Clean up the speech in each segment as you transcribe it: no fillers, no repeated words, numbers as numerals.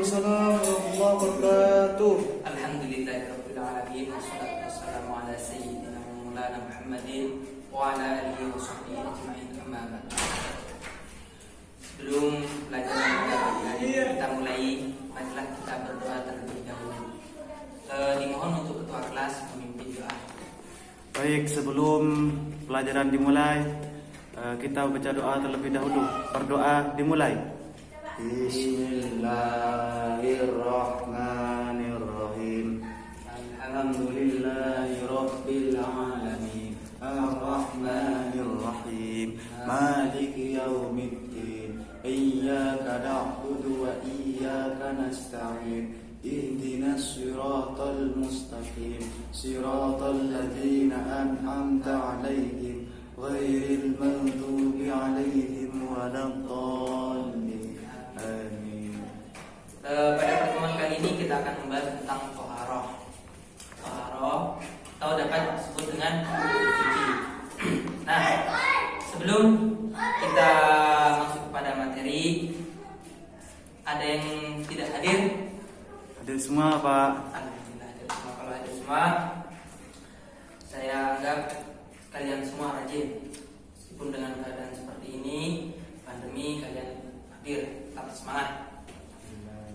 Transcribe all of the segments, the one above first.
Waalaikumsalam warahmatullahi wabarakatuh. Alhamdulillahirabbil alamin wassalatu wassalamu ala sayyidina Maulana Muhammadin wa ala alihi washabbihi ajma'in amma ba'd. Sebelum pelajaran kita mulai, marilah kita berdoa terlebih dahulu. Dimohon untuk ketua kelas memimpin doa. Baik, sebelum pelajaran dimulai, kita baca doa terlebih dahulu. Berdoa dimulai. Bismillahirrahmanirrahim. Alhamdulillahirabbil alamin. Arrahmanirrahim. Maliki yaumiddin. Iyyaka na'budu wa iyyaka nasta'in. Ihdinas siratal mustaqim. Siratal ladzina an'amta 'alaihim ghairil maghdubi 'alaihim waladdallin. Amin. Pada pertemuan kali ini kita akan membahas tentang toharoh. Toharoh atau dapat disebut dengan suci. Nah, sebelum kita masuk kepada materi, ada yang tidak hadir? Hadir semua, Pak. Alhamdulillah hadir semua. Kalau hadir semua, saya anggap kalian semua rajin. Meskipun dengan keadaan seperti ini, pandemi, kalian hadir, tetap semangat.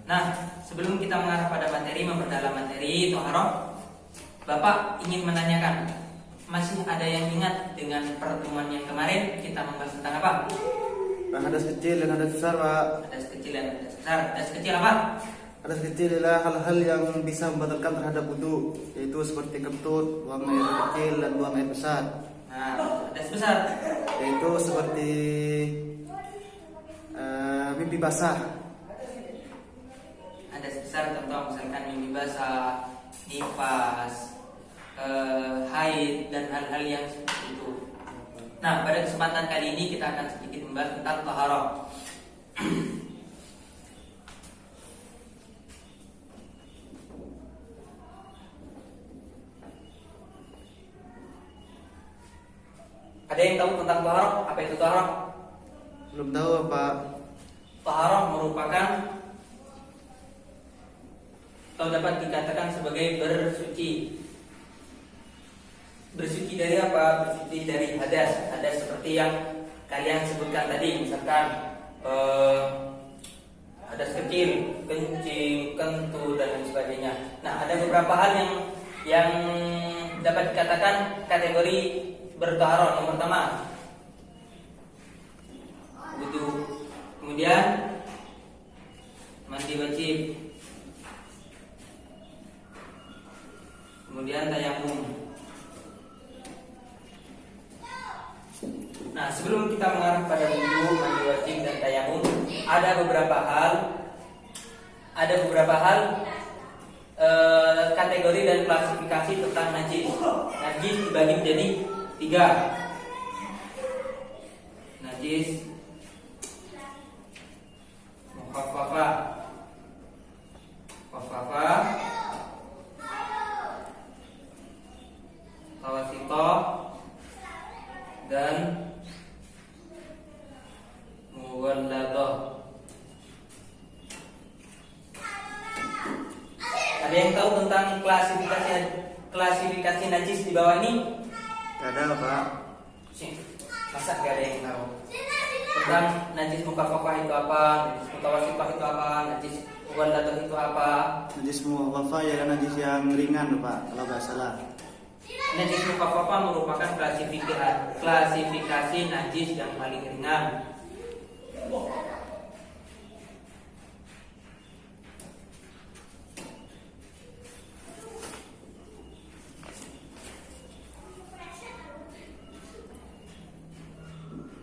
Nah, sebelum kita mengarah pada materi, memperdalam materi toharoh, Bapak ingin menanyakan, masih ada yang ingat dengan pertemuan yang kemarin kita membahas tentang apa? Hadas kecil dan hadas besar, Pak. Hadas kecil dan hadas besar. Hadas kecil apa? Hadas kecil adalah hal-hal yang bisa membatalkan terhadap wudu, yaitu seperti kentut, buang air kecil dan buang air besar. Nah, hadas besar Yaitu seperti mimpi basah. hadas besar contoh misalkan mimpi basah, nifas, haid dan hal-hal yang seperti itu. Nah, pada kesempatan kali ini kita akan sedikit membahas tentang taharah. Ada yang tahu tentang taharah? Apa itu taharah? Belum tahu, Pak. Taharah merupakan atau dapat dikatakan sebagai bersuci. Bersuci dari apa? Bersuci dari hadas. Hadas seperti yang kalian sebutkan tadi, misalkan hadas kecil, kencing, kentut dan lain sebagainya. Nah, ada beberapa hal yang dapat dikatakan kategori bertaharah. Yang pertama, wudu. Kemudian mandi wajib. Kemudian tayamum. Nah, sebelum kita mengarah pada wudu, mandi wajib dan tayamum, ada beberapa hal kategori dan klasifikasi tentang najis. Najis dibagi menjadi 3. Najis mukhaffafah, mutawasithah, dan mughalladah. Ada yang tahu tentang klasifikasi najis di bawah ini? Ada, Pak. Masa gak ada yang tahu tentang najis mukhaffafah itu apa, najis mutawasithah itu apa, najis mughalladah itu apa? Najis mukhafafah ya, najis yang ringan, Pak, kalau nggak salah. Najis mukhaffafah merupakan klasifikasi najis yang paling ringan.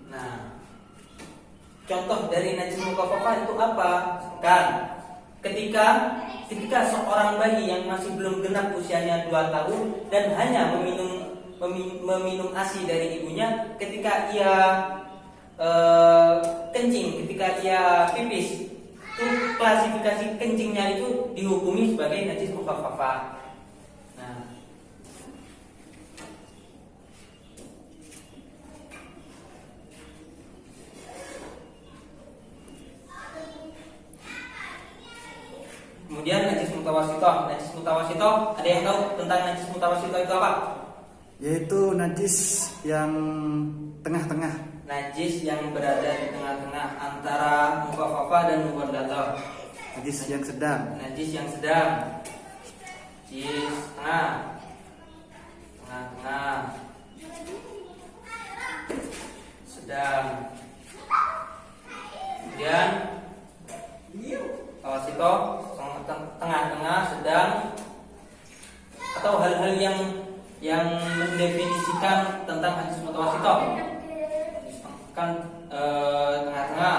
Nah, contoh dari najis mukhaffafah itu apa? Kan, ketika seorang bayi yang masih belum genap usianya 2 tahun dan hanya meminum ASI dari ibunya, ketika ia kencing, ketika ia pipis, itu klasifikasi kencingnya itu dihukumi sebagai najis mukhaffafah. Nah, Kemudian najis mutawasito. Najis mutawasito, ada yang tahu tentang najis mutawasito itu apa? Yaitu najis yang tengah-tengah. Najis yang berada di tengah-tengah antara mukhaffafah dan mughalladah. Najis yang sedang. Najis yang sedang. Najis tengah-tengah. Sedang. Kemudian mutawasito, tengah-tengah, sedang, atau hal-hal yang mendefinisikan tentang hadis mutawasito. Kan tengah-tengah,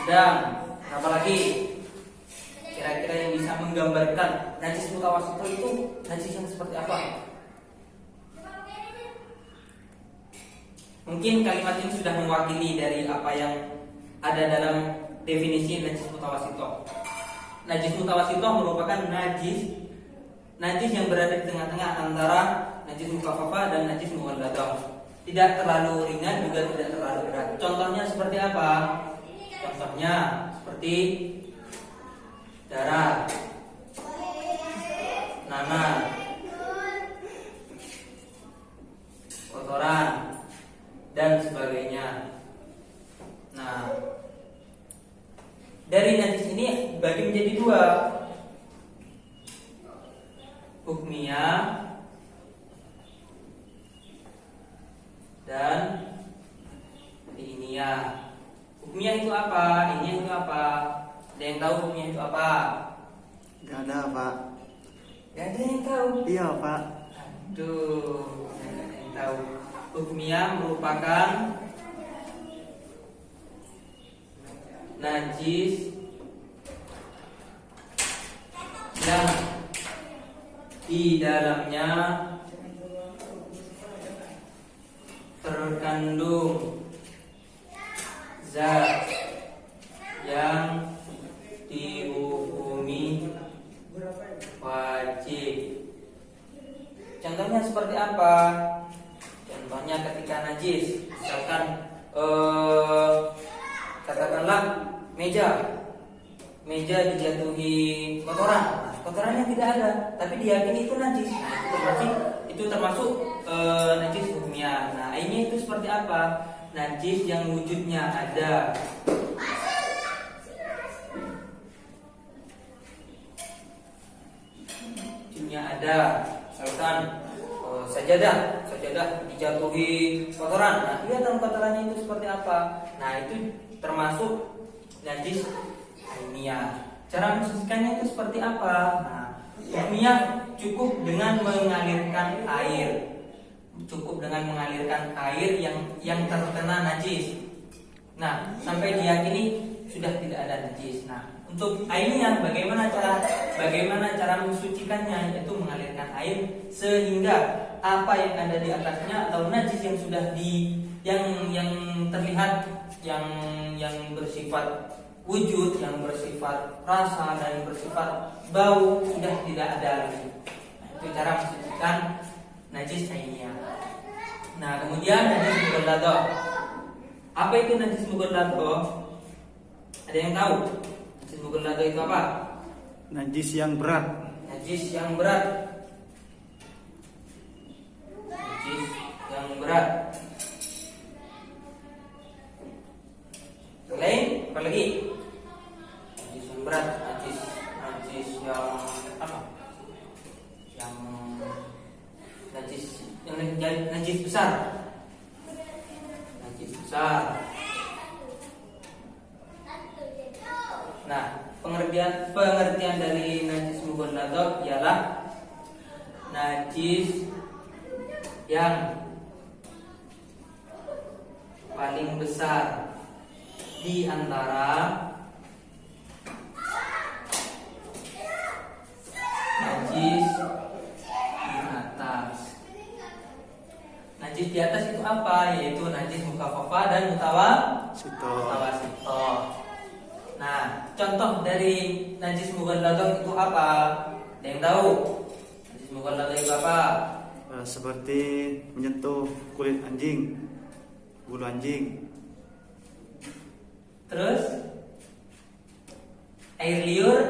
sedang, apa lagi? Kira-kira yang bisa menggambarkan najis mutawasito itu najis yang seperti apa? Mungkin kalimat ini sudah mewakili dari apa yang ada dalam definisi najis mutawasito. Najis mutawasito merupakan najis yang berada di tengah-tengah antara najis mukhaffafah dan najis mughalladah. Tidak terlalu ringan juga tidak terlalu berat. Contohnya seperti apa? Contohnya seperti darah, nanah, kotoran, dan sebagainya. Nah, dari najis ini bagi menjadi dua, hukmiyah dan diniyah. Hukmiyah itu apa? Diniyah itu apa? Ada yang tahu hukmiyah itu apa? Gak ada, Pak. Gak ada yang tahu. Iya, Pak. Aduh, gak ada yang tahu. Hukmiyah merupakan najis yang di dalamnya terkandung zat yang dihukumi wajib. Contohnya seperti apa? Contohnya ketika najis, misalkan katakanlah meja dijatuhi kotoran. Kotorannya tidak ada, tapi diyakini itu najis. Nah, itu termasuk najis hukumnya. Nah, ini itu seperti apa? Najis yang wujudnya ada. Wujudnya ada. Misalkan sajadah dijatuhi kotoran. Nah, kelihatan kotorannya itu seperti apa? Nah, itu termasuk najis ainiyah. Cara mensucikannya itu seperti apa? Nah, ainiyah cukup dengan mengalirkan air. Cukup dengan mengalirkan air yang terkena najis. Nah, sampai diyakini sudah tidak ada najis. Nah, untuk ainiyah bagaimana cara mensucikannya? Yaitu mengalirkan air sehingga apa yang ada di atasnya atau najis yang sudah yang terlihat yang bersifat wujud, yang bersifat rasa dan bersifat bau sudah tidak ada lagi. Nah, itu cara mensucikan najis ainiyah. Nah, kemudian najis mughalladah. Apa itu najis mughalladah? Ada yang tahu? Najis mughalladah itu apa? Najis yang berat. Najis yang berat. Najis yang berat. Lain apa lagi? Najis yang berat, najis yang apa? Yang najis besar. Najis besar. Nah, pengertian dari najis mughalladah ialah najis yang paling besar di antara najis di atas. Najis di atas itu apa? Yaitu najis mukhaffafah dan mutawasito. Nah, contoh dari najis mughalladah itu apa? Ada yang tahu? Najis mughalladah itu apa? Seperti menyentuh kulit anjing, bulu anjing. Terus air liur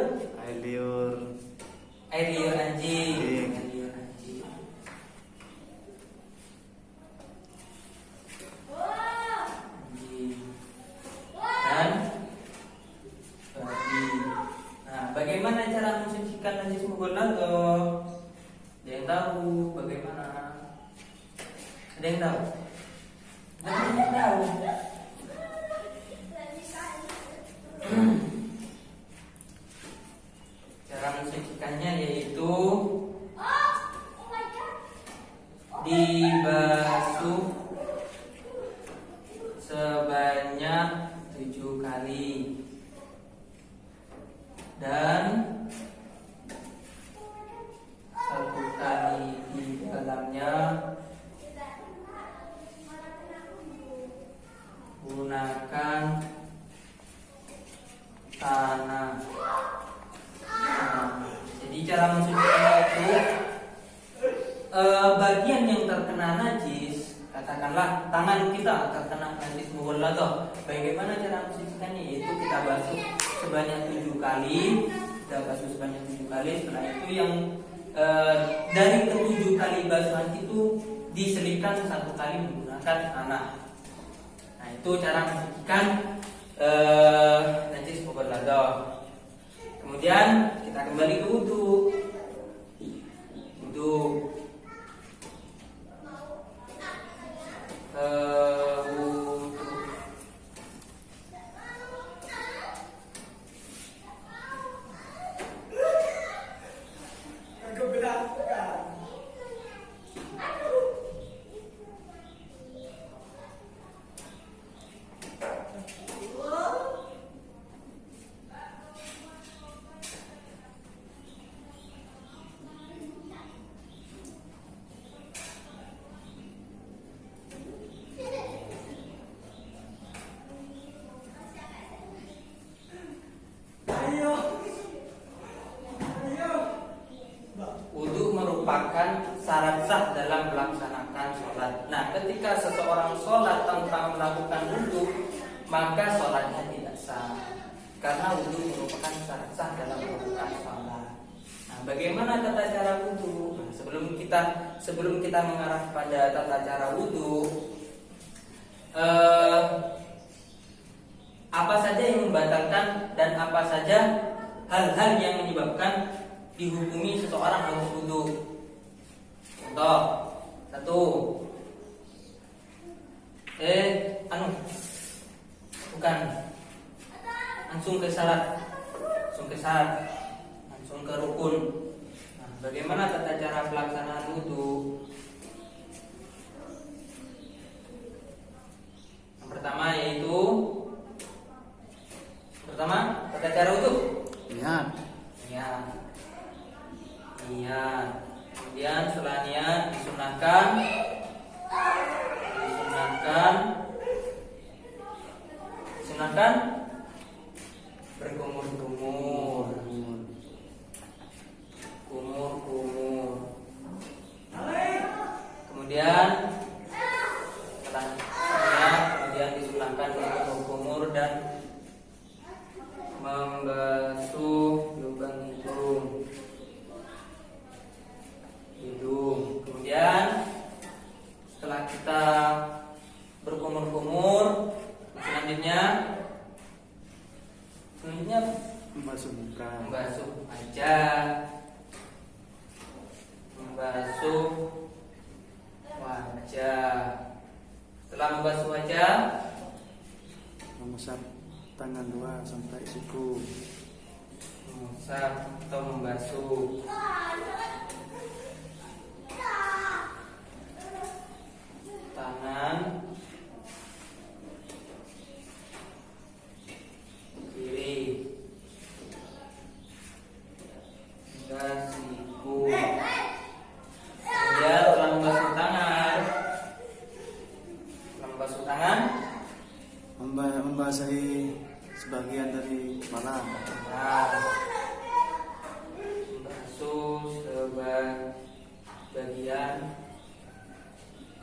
bagaimana cara mensucikan najis mughallaza? Ada yang tahu bagaimana? Ada yang tahu? Ada yang tahu? Cara mensucikannya yaitu dibasuh sebanyak 7 kali dan 1 kali di dalamnya gunakan tanah. Jadi cara mensucikannya itu bagian yang terkena najis, katakanlah tangan kita terkena najis mughallaza. Bagaimana cara mensucikannya? Yaitu kita basuh sebanyak 7 kali. Kita basuh sebanyak 7 kali. Setelah itu yang dari ke-7 kali basuhan itu diselipkan 1 kali menggunakan tanah. Nah, itu cara mensucikan najis mughallaza. Kemudian kita kembali ke wudu. Wudu. Wudu merupakan syarat sah dalam melaksanakan sholat. Nah, ketika seseorang sholat tanpa melakukan wudu, maka sholatnya tidak sah. Karena wudu merupakan syarat sah dalam melakukan sholat. Nah, bagaimana tata cara wudu? Nah, sebelum kita mengarah pada tata cara wudu, apa saja yang membatalkan dan apa saja hal-hal yang menyebabkan dihukumi seseorang harus wudu. Contoh, 1. Bukan. Langsung ke syarat. Langsung ke rukun. Nah, bagaimana tata cara pelaksanaan wudu? Yang pertama yaitu tata cara wudu. Niat. Kemudian setelah niat disunahkan berkumur-kumur. Kemudian setelah niat disunahkan berkumur dan membasuh lubang hidung. Kemudian setelah kita berkumur-kumur, selanjutnya Membasuh muka. membasuh wajah, Setelah membasuh wajah, mengusap tangan 2 sampai siku. mengusap atau membasuh tangan kiri hingga siku. Kemudian setelah membasuh tangan, membasahi sebagian dari kepala. membasuh sebagian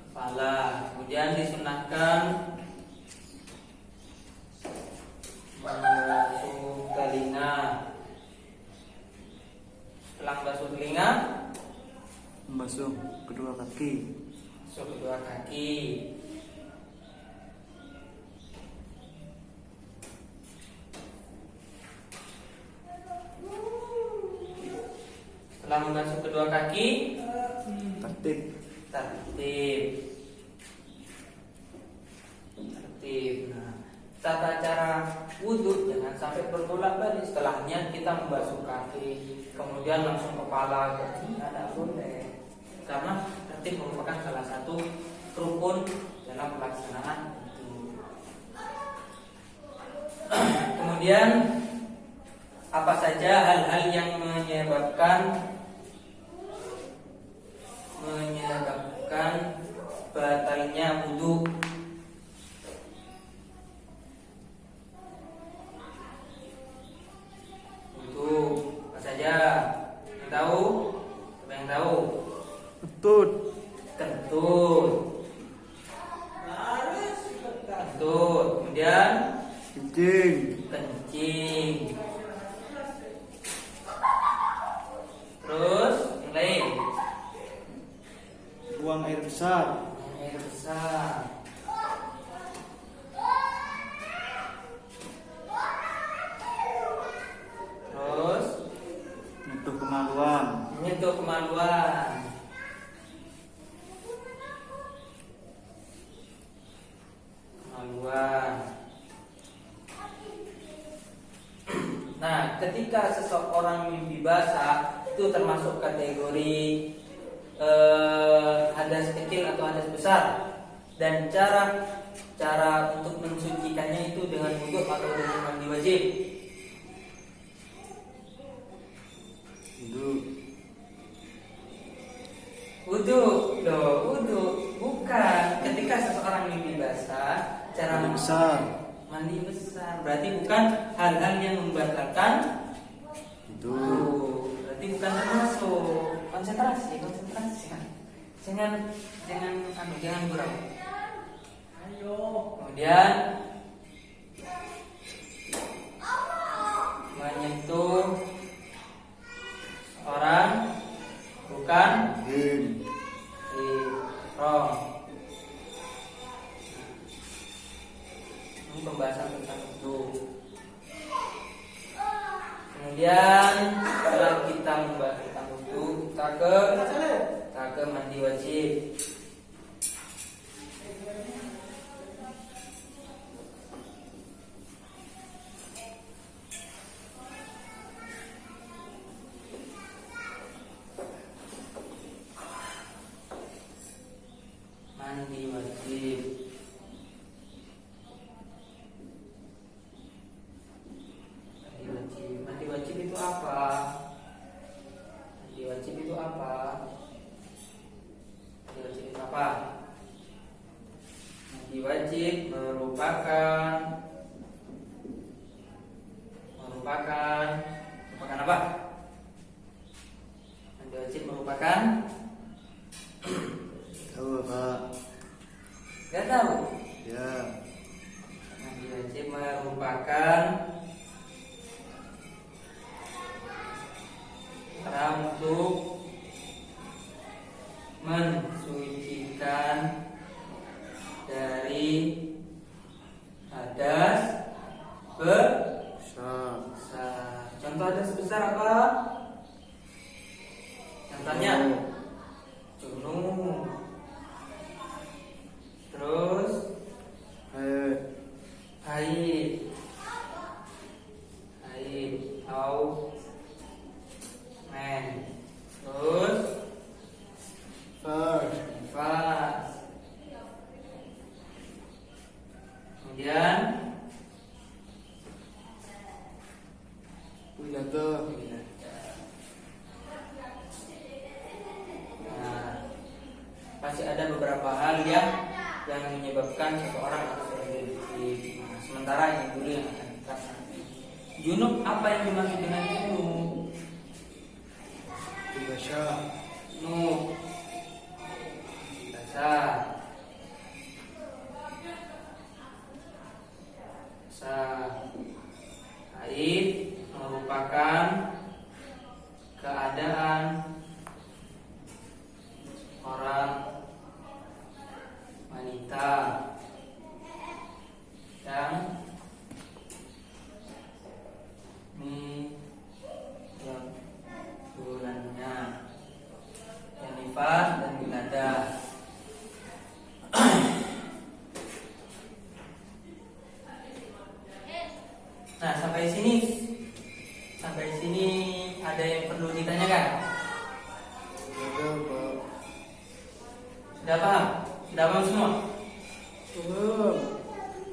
kepala. Kemudian disunahkan membasuh telinga. Setelah membasuh telinga, Membasuh kedua kaki. Setelah membasuh kedua kaki, Tertib. tertib. Nah, tata cara wudhu jangan sampai berbolak-balik. Setelahnya kita membasuh kaki, kemudian langsung kepala, tidak boleh. Karena tertib merupakan salah satu rukun dalam pelaksanaan wudhu. Kemudian apa saja hal-hal yang menyebabkan batalnya wudhu? Apa saja? Yang tahu? Siapa yang tahu? Kentut. Kentut. Kentut. Kemudian Kencing. kencing. Terus yang lain? Buang air besar. Air besar. Terus Menyentuh kemaluan. menyentuh kemaluan. Kemaluan. Nah, ketika seseorang mimpi basah itu termasuk kategori hadas kecil atau hadas besar, dan cara untuk mensucikannya itu dengan wudhu atau dengan mandi wajib. Wudhu, wudhu bukan. Ketika seseorang mimpi basah, cara Mandi besar. mandi besar berarti bukan hal-hal yang membatalkan Itu. berarti bukan termasuk. Konsentrasi. Jangan gurau. Kemudian menyentuh orang bukan Him. di roh. Ini pembahasan tentang itu. Kemudian setelah kita membahas tentang itu, kita ke mandi wajib. Mandi wajib. Mandi wajib itu apa? Mandi wajib itu apa? Mandi wajib itu apa? Mandi wajib merupakan apa? Mandi wajib merupakan Tahu apa? nggak tahu. Ya. Mandi wajib merupakan cara untuk mensucikan dari hadas besar. Contoh hadas besar apa? Contohnya junub. Terus haid atau men. Terus nifas. Kemudian Wiladah. Nah, pasti ada beberapa hal yang menyebabkan seseorang harus berwudu. Nah, sementara ini dulu yang akan kita nanti. Junub, apa yang dimaksud dengan junub? Basah. Junub basah. Haid merupakan keadaan orang wanita yang bulannya. yang perlu ditanyakan? Ada Pak. Sudah paham? Sudah paham semua? Belum.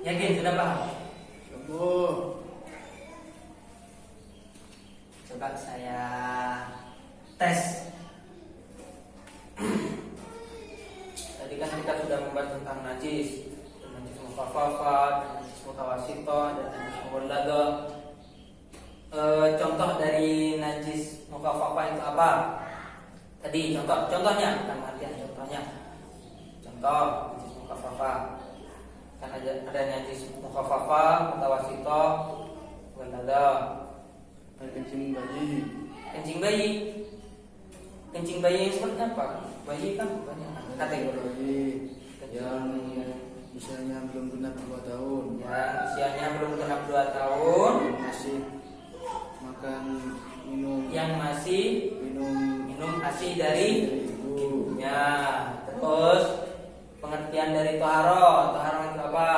Yakin sudah paham? Belum. Coba saya tes. Tadi kan kita sudah membahas tentang najis mukhafafah, najis mutawasithah, dan najis mughalladah. Contoh dari najis mukhafafah itu apa? Tadi contohnya, bukan artian contohnya. Contoh najis mukhafafah. Kan ada najis mukhafafah, mutawasithah, mughalladah. Kencing bayi. Kencing bayi. Kencing bayi yang seperti apa? Bayi kan banyak kategori. Bayi yang Kencing usianya belum genap 2 tahun. yang usianya belum genap 2 tahun, Yang masih makan minum. yang masih minum ASI dari ibu. ibunya. Terus pengertian dari toharo itu apa?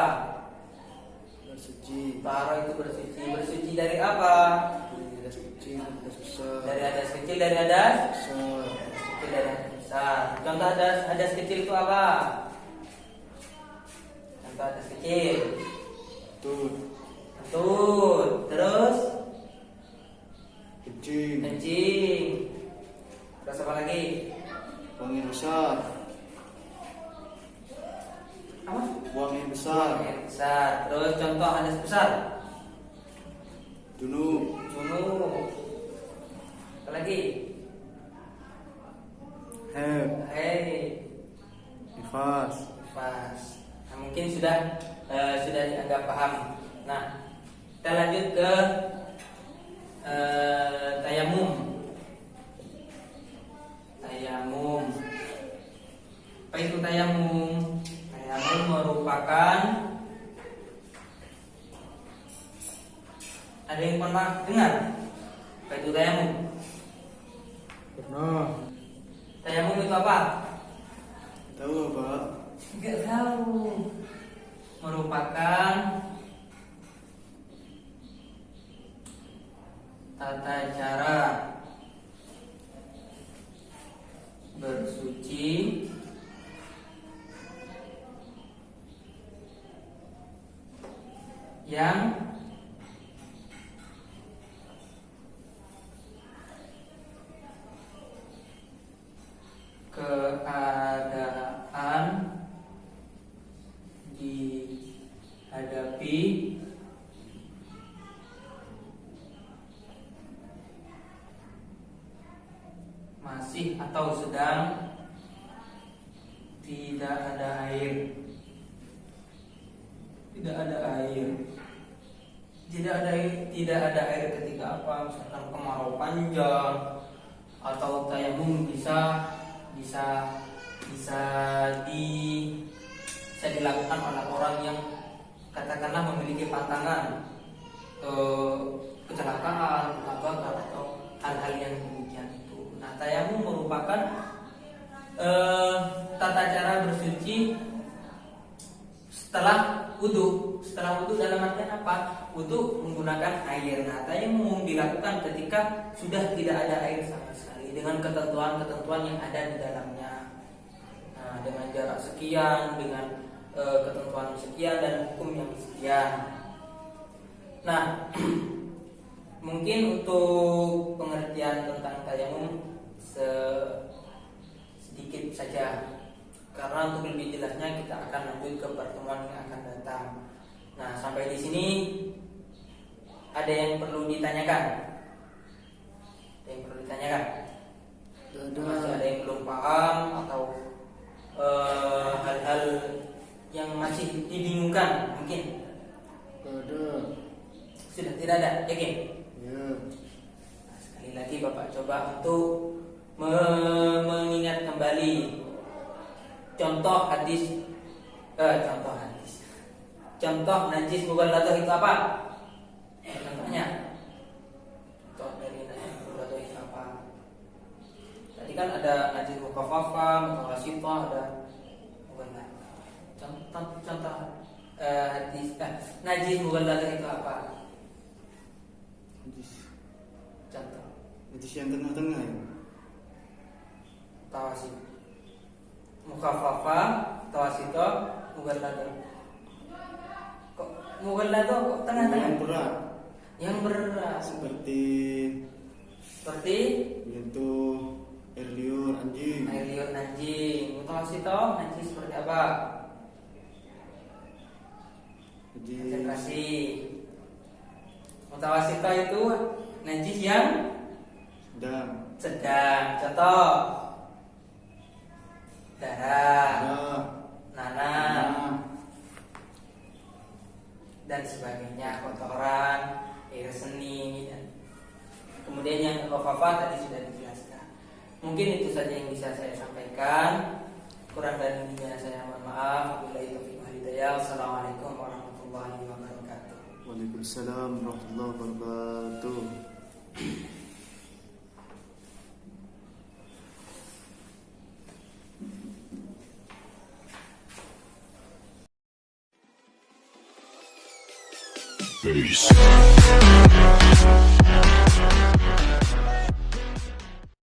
Bersuci. Toharo itu bersuci. Bersuci dari apa? Dari hadas kecil, hadas besar. Dari hadas kecil, dari hadas Besar. kecil, dari hadas besar. Contoh hadas kecil itu apa? Contoh hadas kecil. Tut. Kentut. Terus Kencing. kencing. Terus apa lagi? Buang air besar. Apa? Buang air besar. Air besar. Terus contoh hadas besar. Junub. Junub. Apa lagi? Haid. Hei, Nifas. pas. Nah, mungkin sudah dianggap paham. Nah, kita lanjut ke tayamum. Tayamum. Apa itu tayamum? Tayamum merupakan, ada yang pernah dengar apa itu tayamum? Pernah. Tayamum itu apa? Tahu apa? Enggak tahu. Merupakan tata cara bersuci yang keadaan dihadapi masih atau sedang tidak ada air. Tidak ada air. Tidak ada air ketika apa? Misalkan kemarau panjang, atau tayamum bisa dilakukan oleh orang yang katakanlah memiliki pantangan kecelakaan, kebakaran atau hal-hal yang demikian itu. Nah, tayamum merupakan tata cara bersuci setelah wudu. Setelah wudu dalam artian apa? Wudu menggunakan air. Nah, tayamum dilakukan ketika sudah tidak ada air sama sekali dengan ketentuan-ketentuan yang ada di dalamnya. Nah, dengan jarak sekian, dengan ketentuan sekian dan hukum yang sekian. Nah, mungkin untuk pengertian tentang tayamum sedikit saja, karena untuk lebih jelasnya kita akan lanjut ke pertemuan yang akan datang. Nah, sampai di sini ada yang perlu ditanyakan? Ada yang perlu ditanyakan? Masih ada yang belum paham atau hal-hal yang masih dibingungkan mungkin? Ada. Sudah tidak ada, yakin? Ya. Nah, sekali lagi Bapak coba untuk mengingat kembali contoh najis mughalladah itu apa? Contohnya, contoh dari najis mughalladah itu apa? Tadi kan ada najis mukhafafah, mutawasithah, ada mughalladah. Contoh najis mughalladah itu apa? Najis. Contoh. Najis yang tengah-tengah ya. Tawasit. Mukhafafa, tawasito, mugallado. Kok mugallado kok tengah-tengah? Yang berat. Yang berat. Seperti yaitu air liur anjing. air liur anjing. Mutawasito, anjing seperti apa? Konsentrasi. Mutawasito itu najis yang sedang. Contoh darah, nanah, dan sebagainya, kotoran, air seni. Kemudian yang khafafah tadi sudah dijelaskan. Mungkin itu saja yang bisa saya sampaikan. Kurang dan lebihnya saya mohon maaf. Wabillahi taufiq wal hidayah. Assalamualaikum warahmatullahi wabarakatuh. Waalaikumsalam warahmatullahi wabarakatuh. Peace.